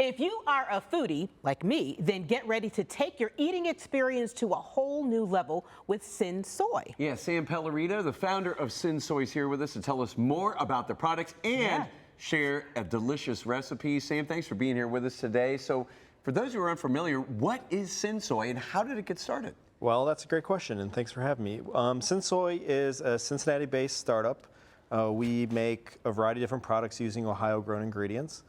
If you are a foodie like me, then get ready to take your eating experience to a whole new level with CinSoy. Yeah, Sam Pellerito, the founder of CinSoy, is here with us to tell us more about the products and share a delicious recipe. Sam, thanks for being here with us today. So, for those who are unfamiliar, what is CinSoy and how did it get started? Well, that's a great question, and thanks for having me. CinSoy is a Cincinnati-based startup. We make a variety of different products using Ohio-grown ingredients,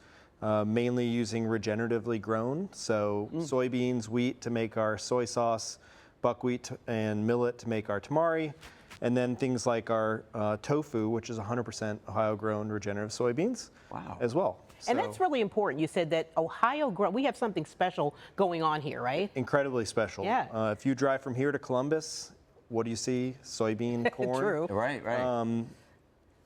mainly using regeneratively grown, so soybeans, wheat to make our soy sauce, buckwheat and millet to make our tamari, and then things like our tofu, which is 100% Ohio-grown regenerative soybeans as well. And that's really important. You said that Ohio grown. We have something special going on here, right? Incredibly special. Yeah. If you drive from here to Columbus, what do you see? Soybean, corn. True. Right.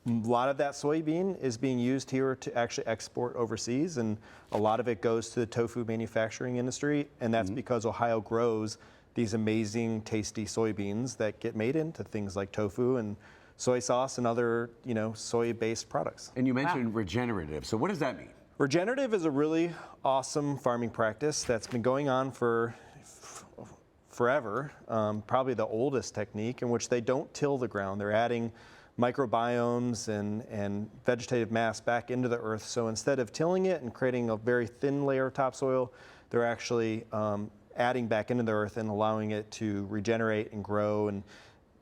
A lot of that soybean is being used here to actually export overseas, and a lot of it goes to the tofu manufacturing industry, and that's because Ohio grows these amazing, tasty soybeans that get made into things like tofu and soy sauce and other, soy-based products. And you mentioned regenerative. So what does that mean? Regenerative is a really awesome farming practice that's been going on for forever, probably the oldest technique, in which they don't till the ground. They're adding microbiomes and vegetative mass back into the earth. So instead of tilling it and creating a very thin layer of topsoil, they're actually adding back into the earth and allowing it to regenerate and grow. And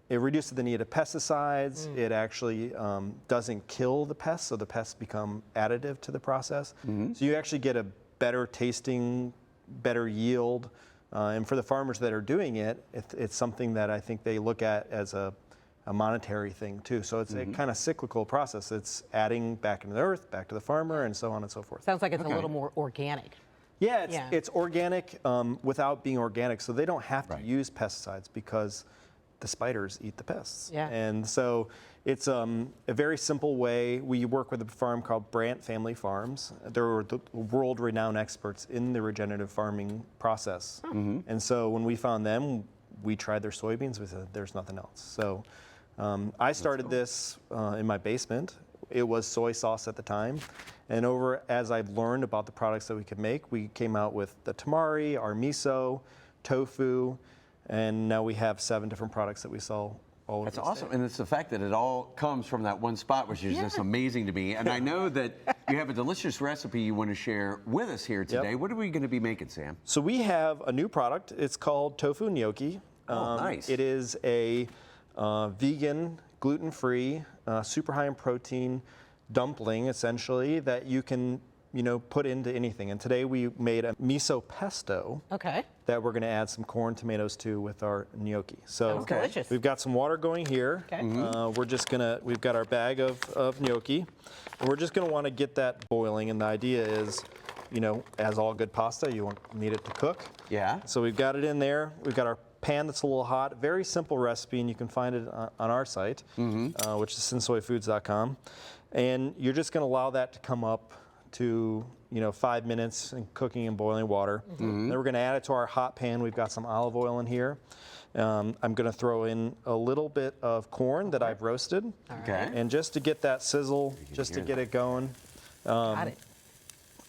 it reduces the need of pesticides. It actually doesn't kill the pests, so the pests become additive to the process. So you actually get a better tasting, better yield. And for the farmers that are doing it, it's something that I think they look at as a monetary thing too. So it's a kind of cyclical process. It's adding back into the earth, back to the farmer, and so on and so forth. Sounds like it's a little more organic. Yeah, it's organic without being organic. So they don't have to use pesticides because the spiders eat the pests. And so it's a very simple way. We work with a farm called Brandt Family Farms. They're the world-renowned experts in the regenerative farming process. And so when we found them, we tried their soybeans. We said, there's nothing else. So I started this in my basement. It was soy sauce at the time. And as I've learned about the products that we could make, we came out with the tamari, our miso, tofu, and now we have 7 different products that we sell all over. That's awesome. And it's the fact that it all comes from that one spot, which is just amazing to me. And I know that you have a delicious recipe you want to share with us here today. What are we going to be making, Sam? So we have a new product. It's called tofu gnocchi. Oh, nice. It is a vegan, gluten-free, super high in protein dumpling, essentially, that you can put into anything. And today we made a miso pesto that we're going to add some corn tomatoes to with our gnocchi. So delicious. We've got some water going here. We've got our bag of gnocchi, and we're just going to want to get that boiling. And the idea is, as all good pasta, you need it to cook. So we've got it in there. We've got our pan that's a little hot. Very simple recipe, and you can find it on our site, which is cinsoyfoods.com. And you're just going to allow that to come up to 5 minutes in cooking and boiling water. Then we're going to add it to our hot pan. We've got some olive oil in here. I'm going to throw in a little bit of corn that I've roasted, and just to get that sizzle, just to get it going. Got it.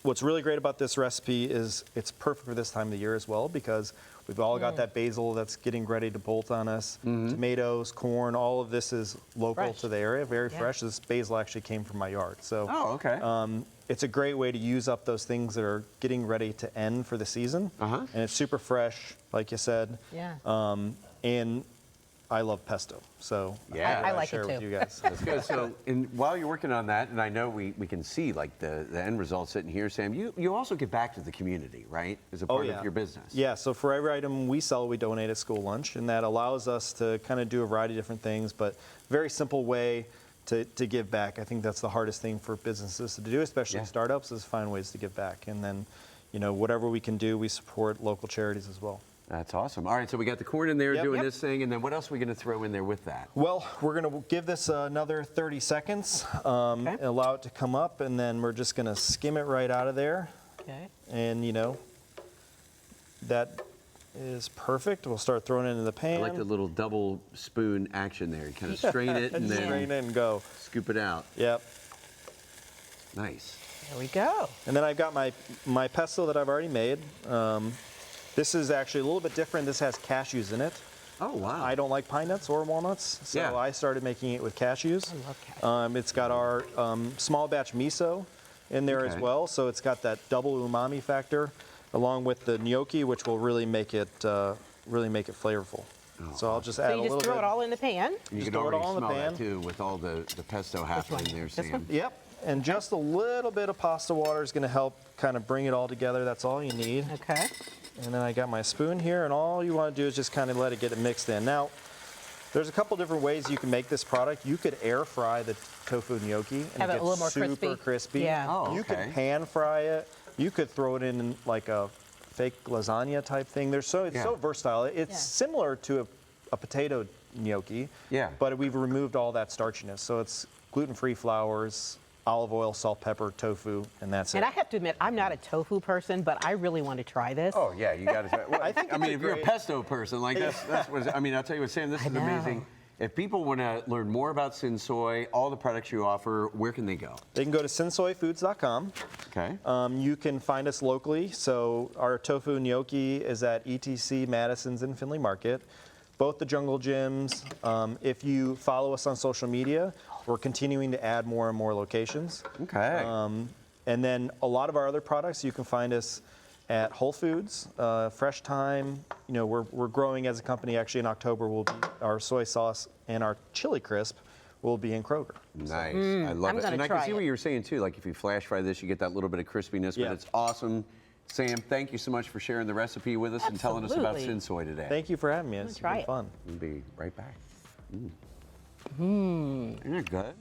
What's really great about this recipe is it's perfect for this time of the year as well, because we've all got that basil that's getting ready to bolt on us. Tomatoes, corn, all of this is local to the area, very fresh. This basil actually came from my yard. So it's a great way to use up those things that are getting ready to end for the season. And it's super fresh, like you said. And I love pesto, so I like share it with too. you guys. That's good. So, while you're working on that, and I know we can see like the end result sitting here, Sam, you also give back to the community, right? As a part of your business. Yeah, so for every item we sell, we donate at school lunch, and that allows us to kind of do a variety of different things, but very simple way to give back. I think that's the hardest thing for businesses to do, especially startups, is find ways to give back. And then, whatever we can do, we support local charities as well. That's awesome. All right, so we got the corn in there doing this thing, and then what else are we going to throw in there with that? Well, we're going to give this another 30 seconds, and allow it to come up, and then we're just going to skim it right out of there. And, that is perfect. We'll start throwing it into the pan. I like the little double spoon action there. You kind of strain it and then strain it and go. Scoop it out. Yep. Nice. There we go. And then I've got my pesto that I've already made. This is actually a little bit different. This has cashews in it. Oh, wow. I don't like pine nuts or walnuts, so Yeah. I started making it with cashews. I love cashews. It's got our small batch miso in there as Okay. well, so it's got that double umami factor, along with the gnocchi, which will really make it flavorful. So I'll just add So a you little just throw bit. it all in the pan. You Just can throw it already all in the smell that pan. too with all the pesto happening there, This one? Sam. Yep, and just a little bit of pasta water is going to help kind of bring it all together. That's all you need. Okay. And then I got my spoon here, and all you want to do is just kind of let it get it mixed in. Now, there's a couple different ways you can make this product. You could air fry the tofu gnocchi and Have it a gets little more super crispy. Yeah. Oh, You okay. could pan fry it. You could throw it in like a fake lasagna type thing. It's so versatile. It's Yeah. similar to a potato gnocchi, Yeah. but we've removed all that starchiness. So it's gluten-free flours, olive oil, salt, pepper, tofu, and that's And it. I have to admit, I'm not a tofu person, but I really want to try this. Oh yeah, you got to. Well, I think I mean, it's if you're a great- pesto person, like that's what. I mean, I'll tell you what, Sam. This is know. amazing. If people want to learn more about CinSoy, all the products you offer, where can they go? They can go to cinsoyfoods.com. Okay. You can find us locally. So our tofu gnocchi is at ETC, Madison's, and Findlay Market. Both the Jungle Gyms. If you follow us on social media, we're continuing to add more and more locations. Okay. And then a lot of our other products, you can find us at Whole Foods, Fresh Time. You know, we're growing as a company. Actually, in October, our soy sauce and our chili crisp will be in Kroger. Nice. I love I'm it. gonna And I can try see it. what you were saying too. Like if you flash fry this, you get that little bit of crispiness, Yeah. but it's awesome. Sam, thank you so much for sharing the recipe with us and telling us about Absolutely. CinSoy today. Thank you for having me. It's try been it. fun. We'll be right back. Isn't that good?